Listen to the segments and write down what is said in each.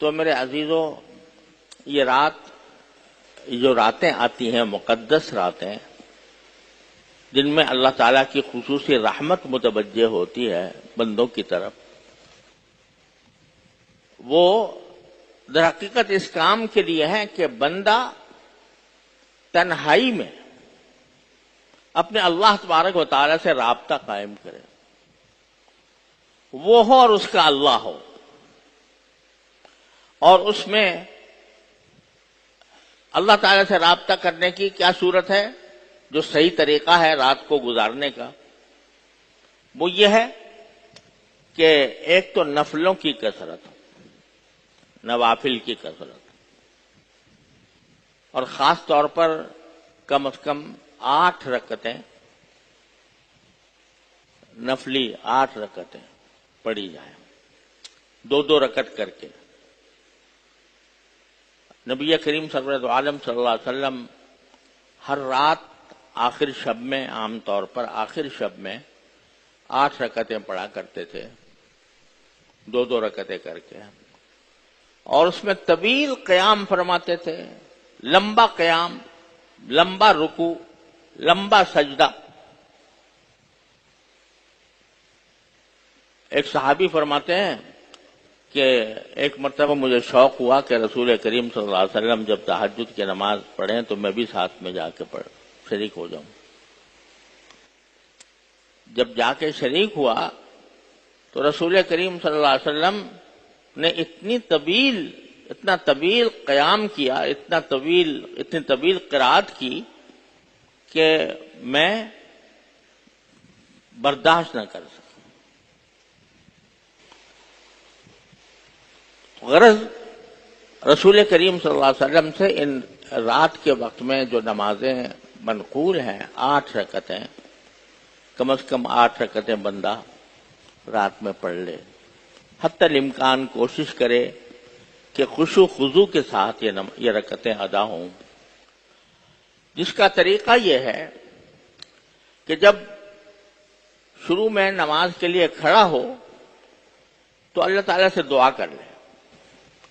تو میرے عزیزوں، یہ جو راتیں آتی ہیں مقدس راتیں، جن میں اللہ تعالیٰ کی خصوصی رحمت متوجہ ہوتی ہے بندوں کی طرف، وہ در حقیقت اس کام کے لیے ہے کہ بندہ تنہائی میں اپنے اللہ تبارک و تعالیٰ سے رابطہ قائم کرے، وہ ہو اور اس کا اللہ ہو، اور اس میں اللہ تعالیٰ سے رابطہ کرنے کی کیا صورت ہے؟ جو صحیح طریقہ ہے رات کو گزارنے کا، وہ یہ ہے کہ ایک تو نفلوں کی کثرت، نوافل کی کثرت، اور خاص طور پر کم از کم 8 رکعتیں، نفلی 8 رکعتیں پڑھی جائیں، 2 رکعت کر کے۔ نبی کریم سرور عالم صلی اللہ علیہ وسلم ہر رات آخر شب میں، عام طور پر آخر شب میں 8 رکعتیں پڑھا کرتے تھے، 2 رکعتیں کر کے، اور اس میں طویل قیام فرماتے تھے، لمبا قیام، لمبا رکوع، لمبا سجدہ۔ ایک صحابی فرماتے ہیں کہ ایک مرتبہ مجھے شوق ہوا کہ رسول کریم صلی اللہ علیہ وسلم جب تہجد کی نماز پڑھیں تو میں بھی ساتھ میں جا کے شریک ہو جاؤں۔ جب جا کے شریک ہوا تو رسول کریم صلی اللہ علیہ وسلم نے اتنا طویل قیام کیا، اتنی طویل قرات کی کہ میں برداشت نہ کر سکا۔ غرض رسول کریم صلی اللہ علیہ وسلم سے ان رات کے وقت میں جو نمازیں منقول ہیں 8 رکعتیں، کم از کم 8 رکعتیں بندہ رات میں پڑھ لے، حتی الامکان کوشش کرے کہ خشوع خضوع کے ساتھ یہ رکعتیں ادا ہوں، جس کا طریقہ یہ ہے کہ جب شروع میں نماز کے لیے کھڑا ہو تو اللہ تعالیٰ سے دعا کر لے،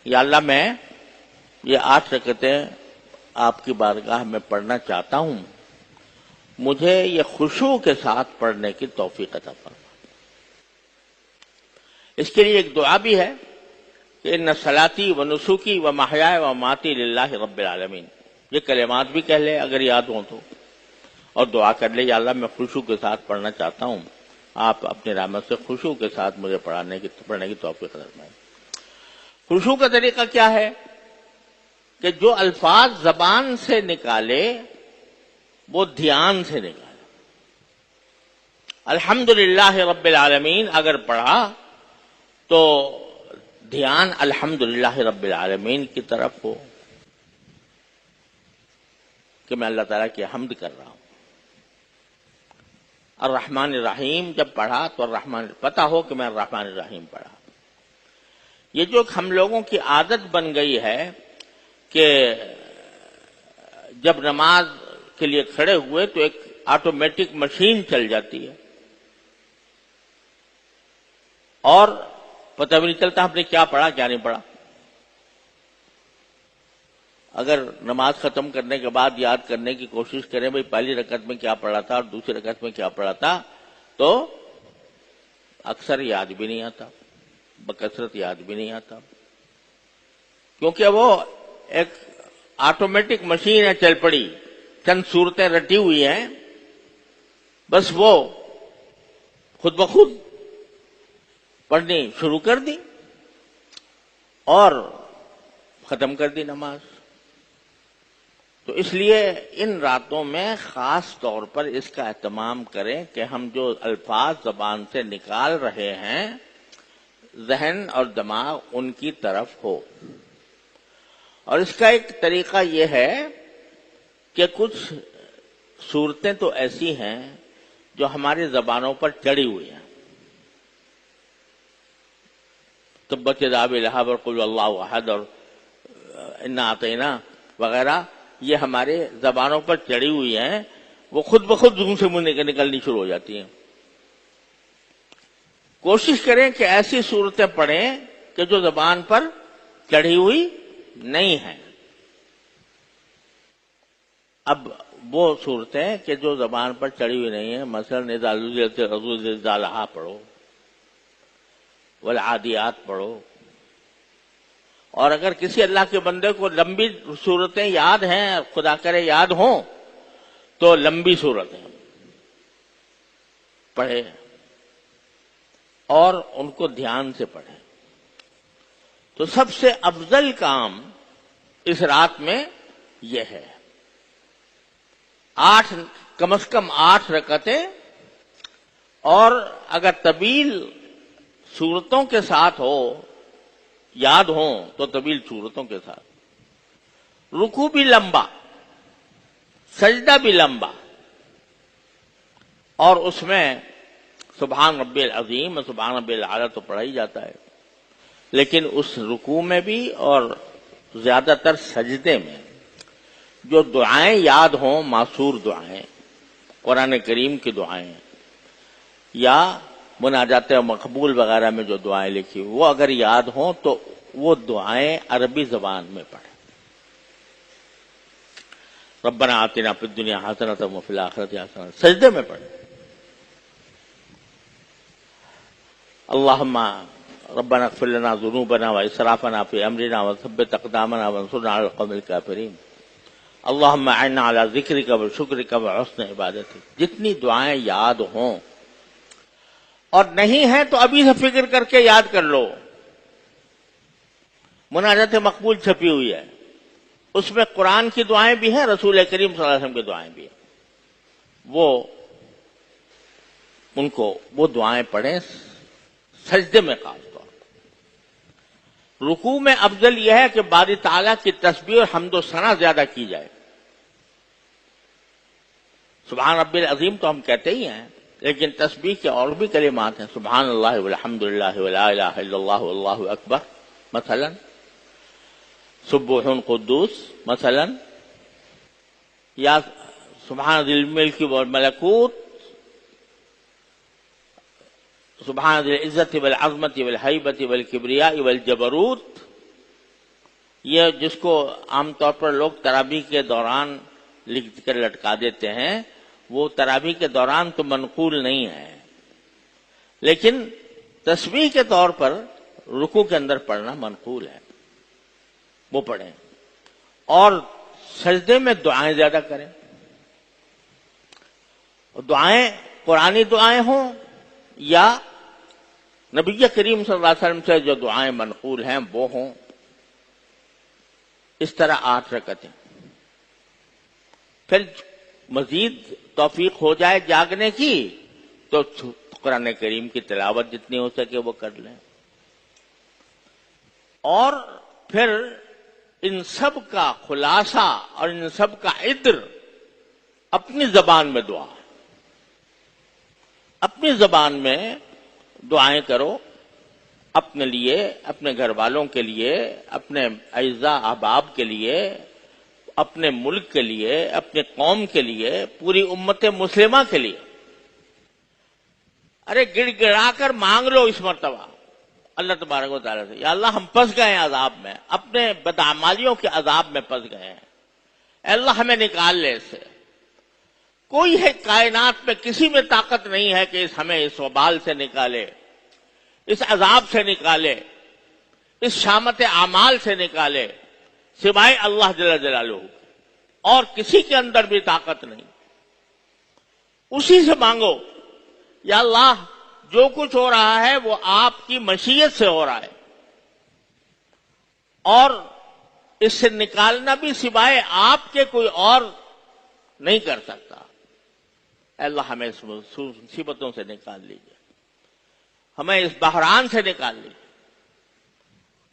یا اللہ میں یہ 8 رکعتیں آپ کی بارگاہ میں پڑھنا چاہتا ہوں، مجھے یہ خشوع کے ساتھ پڑھنے کی توفیق عطا فرما۔ اس کے لیے ایک دعا بھی ہے کہ ان صلاتی و نسکی و محیائے و مماتی للہ رب العالمین، یہ کلمات بھی کہہ لے اگر یاد ہوں تو، اور دعا کر لے یا اللہ میں خشوع کے ساتھ پڑھنا چاہتا ہوں، آپ اپنی رحمت سے خشوع کے ساتھ مجھے پڑھنے کی توفیق فرمائیں۔ خشوع کا طریقہ کیا ہے کہ جو الفاظ زبان سے نکالے وہ دھیان سے نکالے۔ الحمدللہ رب العالمین اگر پڑھا تو دھیان الحمدللہ رب العالمین کی طرف ہو کہ میں اللہ تعالیٰ کی حمد کر رہا ہوں۔ الرحمن الرحیم جب پڑھا تو الرحمن پتہ ہو کہ میں الرحمن الرحیم پڑھا۔ یہ جو ہم لوگوں کی عادت بن گئی ہے کہ جب نماز کے لیے کھڑے ہوئے تو ایک آٹومیٹک مشین چل جاتی ہے اور پتہ بھی نہیں چلتا ہم نے کیا پڑھا کیا نہیں پڑھا۔ اگر نماز ختم کرنے کے بعد یاد کرنے کی کوشش کریں بھئی پہلی رکعت میں کیا پڑھا تھا اور دوسری رکعت میں کیا پڑھا تھا، تو اکثر یاد بھی نہیں آتا، بکثرت یاد بھی نہیں آتا، کیونکہ وہ ایک آٹومیٹک مشین ہے چل پڑی، چند صورتیں رٹی ہوئی ہیں، بس وہ خود بخود پڑھنی شروع کر دی اور ختم کر دی نماز۔ تو اس لیے ان راتوں میں خاص طور پر اس کا اہتمام کریں کہ ہم جو الفاظ زبان سے نکال رہے ہیں ذہن اور دماغ ان کی طرف ہو۔ اور اس کا ایک طریقہ یہ ہے کہ کچھ صورتیں تو ایسی ہیں جو ہماری زبانوں پر چڑھی ہوئی ہیں، تبت یدا ابی لہب اور قل اللہ احد اور انا اعطینا وغیرہ، یہ ہمارے زبانوں پر چڑھی ہوئی ہیں، وہ خود بخود منہ سے نکلنی شروع ہو جاتی ہیں۔ کوشش کریں کہ ایسی صورتیں پڑھیں کہ جو زبان پر چڑھی ہوئی نہیں ہیں۔ اب وہ صورتیں کہ جو زبان پر چڑھی ہوئی نہیں ہیں، مثلا اذا زلزلت الارض زلزالہا پڑھو، والعادیات پڑھو، اور اگر کسی اللہ کے بندے کو لمبی صورتیں یاد ہیں، خدا کرے یاد ہوں، تو لمبی صورتیں پڑھے اور ان کو دھیان سے پڑھے۔ تو سب سے افضل کام اس رات میں یہ ہے، 8 کم از کم 8 رکعتیں، اور اگر طویل صورتوں کے ساتھ ہو، یاد ہوں تو طویل صورتوں کے ساتھ، رکوع بھی لمبا، سجدہ بھی لمبا، اور اس میں سبحان ربی العظیم اور سبحان ربی الاعلیٰ تو پڑھا ہی جاتا ہے، لیکن اس رکوع میں بھی اور زیادہ تر سجدے میں جو دعائیں یاد ہوں، معصور دعائیں، قرآن کریم کی دعائیں یا مناجات مقبول وغیرہ میں جو دعائیں لکھی وہ اگر یاد ہوں تو وہ دعائیں عربی زبان میں پڑھیں۔ ربنا آتنا فی الدنیا حسنۃ وفی الآخرۃ حسنۃ، سجدے میں پڑھیں۔ اللہم ربنا اغفر لنا ذنوبنا واسرافنا فی امرنا وثبت اقدامنا وانصرنا علی القوم الکافرین، اللہم اعنا علی ذکرک وشکرک وحسن عبادتک۔ جتنی دعائیں یاد ہوں، اور نہیں ہیں تو ابھی سے فکر کر کے یاد کر لو۔ مناجات مقبول چھپی ہوئی ہے، اس میں قرآن کی دعائیں بھی ہیں، رسول کریم صلی اللہ علیہ وسلم کی دعائیں بھی ہیں، وہ دعائیں پڑھیں سجدے میں خاص طور پر۔ رکوع میں افضل یہ ہے کہ باری تعالیٰ کی تسبیح اور حمد و ثنا زیادہ کی جائے۔ سبحان ربی العظیم تو ہم کہتے ہی ہیں، لیکن تسبیح کے اور بھی کلمات ہیں، سبحان اللہ والحمد للہ ولا الہ الا اللہ واللہ اکبر مثلا، سبوح قدوس مثلا، یا سبحان ذی الملک والملکوت، سبحان ذی العزت والعظمت والہیبت والکبریاء والجبروت۔ یہ جس کو عام طور پر لوگ تراویح کے دوران لکھ کر لٹکا دیتے ہیں، وہ تراویح کے دوران تو منقول نہیں ہے، لیکن تسبیح کے طور پر رکوع کے اندر پڑھنا منقول ہے، وہ پڑھیں۔ اور سجدے میں دعائیں زیادہ کریں، دعائیں قرآنی دعائیں ہوں یا نبی کریم صلی اللہ علیہ وسلم سے جو دعائیں منقول ہیں وہ ہوں۔ اس طرح 8 رکعتیں، پھر مزید توفیق ہو جائے جاگنے کی تو قرآن کریم کی تلاوت جتنی ہو سکے وہ کر لیں، اور پھر ان سب کا خلاصہ اور ان سب کا عطر اپنی زبان میں دعا، اپنی زبان میں دعائیں کرو، اپنے لیے، اپنے گھر والوں کے لیے، اپنے اعزاء احباب کے لیے، اپنے ملک کے لیے، اپنے قوم کے لیے، پوری امت مسلمہ کے لیے۔ ارے گڑ گڑا کر مانگ لو اس مرتبہ اللہ تبارک و تعالیٰ سے، یا اللہ ہم پھنس گئے ہیں عذاب میں، اپنے بدعمالیوں کے عذاب میں پھنس گئے ہیں، اے اللہ ہمیں نکال لے اس سے۔ کوئی ہے کائنات میں کسی میں طاقت نہیں ہے کہ ہمیں اس وبال سے نکالے، اس عذاب سے نکالے، اس شامت اعمال سے نکالے، سوائے اللہ جل جلالہ، اور کسی کے اندر بھی طاقت نہیں۔ اسی سے مانگو، یا اللہ جو کچھ ہو رہا ہے وہ آپ کی مشیت سے ہو رہا ہے، اور اس سے نکالنا بھی سوائے آپ کے کوئی اور نہیں کر سکتا۔ اے اللہ ہمیں اس مصیبتوں سے نکال لیجیے، ہمیں اس بحران سے نکال لیجیے،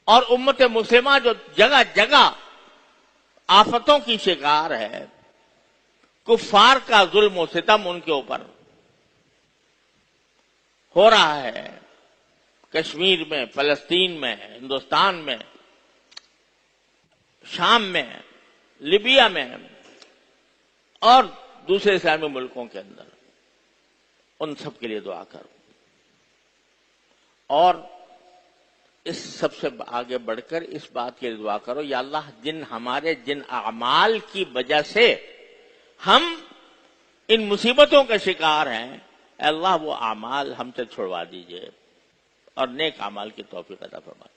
اور امت مسلمہ جو جگہ جگہ آفتوں کی شکار ہے، کفار کا ظلم و ستم ان کے اوپر ہو رہا ہے، کشمیر میں، فلسطین میں، ہندوستان میں، شام میں، لیبیا میں، اور دوسرے اسلامی ملکوں کے اندر، ان سب کے لیے دعا کرو۔ اور اس سب سے آگے بڑھ کر اس بات کے لیے دعا کرو، یا اللہ ہمارے جن اعمال کی وجہ سے ہم ان مصیبتوں کا شکار ہیں، اے اللہ وہ اعمال ہم سے چھڑوا دیجئے اور نیک اعمال کی توفیق عطا فرمائے۔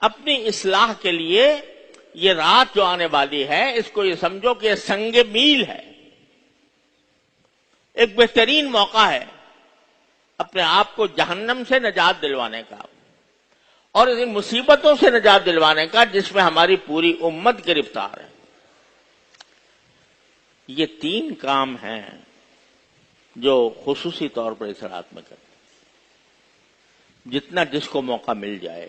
اپنی اصلاح کے لیے یہ رات جو آنے والی ہے، اس کو یہ سمجھو کہ یہ سنگ میل ہے، ایک بہترین موقع ہے اپنے آپ کو جہنم سے نجات دلوانے کا اور ان مصیبتوں سے نجات دلوانے کا جس میں ہماری پوری امت گرفتار ہے۔ یہ 3 کام ہیں جو خصوصی طور پر اس رات میں کریں، جتنا جس کو موقع مل جائے۔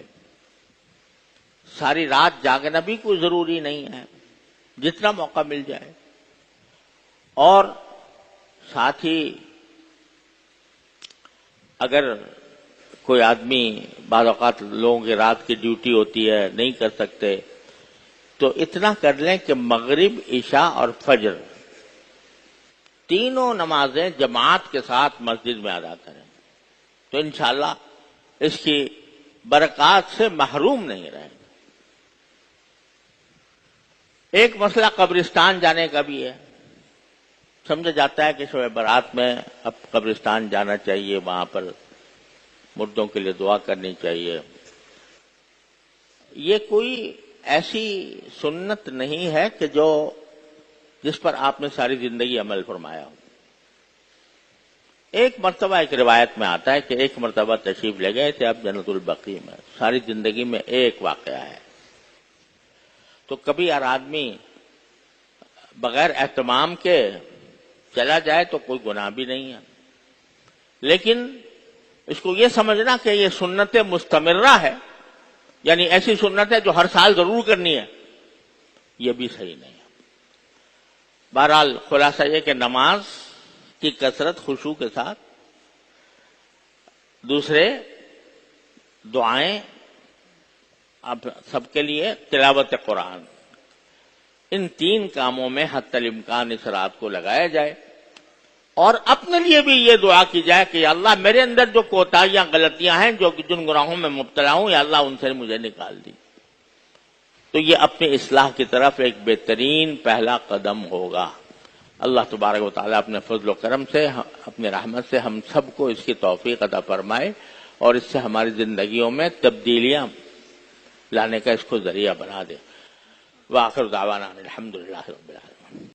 ساری رات جاگنا بھی کوئی ضروری نہیں ہے، جتنا موقع مل جائے۔ اور ساتھ ہی اگر کوئی آدمی بعض اوقات لوگوں کی رات کی ڈیوٹی ہوتی ہے نہیں کر سکتے، تو اتنا کر لیں کہ مغرب، عشاء اور فجر تینوں نمازیں جماعت کے ساتھ مسجد میں ادا کریں، تو انشاءاللہ اس کی برکات سے محروم نہیں رہیں گے۔ ایک مسئلہ قبرستان جانے کا بھی ہے۔ سمجھا جاتا ہے کہ شب برات میں اب قبرستان جانا چاہیے، وہاں پر مردوں کے لیے دعا کرنی چاہیے۔ یہ کوئی ایسی سنت نہیں ہے کہ جس پر آپ نے ساری زندگی عمل فرمایا ہو۔ ایک مرتبہ ایک روایت میں آتا ہے کہ ایک مرتبہ تشریف لے گئے تھے آپ جنت البقیع میں، ساری زندگی میں ایک واقعہ ہے۔ تو کبھی ہر آدمی بغیر اہتمام کے چلا جائے تو کوئی گناہ بھی نہیں ہے، لیکن اس کو یہ سمجھنا کہ یہ سنت مستمرہ ہے، یعنی ایسی سنت ہے جو ہر سال ضرور کرنی ہے، یہ بھی صحیح نہیں ہے۔ بہرحال خلاصہ یہ کہ نماز کی کثرت خشوع کے ساتھ، دوسرے دعائیں اب سب کے لیے، تلاوت قرآن، ان 3 کاموں میں حتی الامکان اس رات کو لگایا جائے، اور اپنے لیے بھی یہ دعا کی جائے کہ یا اللہ میرے اندر جو کوتاہیاں غلطیاں ہیں، جن گناہوں میں مبتلا ہوں، یا اللہ ان سے مجھے نکال دی۔ تو یہ اپنی اصلاح کی طرف ایک بہترین پہلا قدم ہوگا۔ اللہ تبارک و تعالیٰ اپنے فضل و کرم سے، اپنے رحمت سے ہم سب کو اس کی توفیق عطا فرمائے اور اس سے ہماری زندگیوں میں تبدیلیاں لانے کا اس کو ذریعہ بنا دے۔ وآخر دعوانا الحمدللہ رب العالمین۔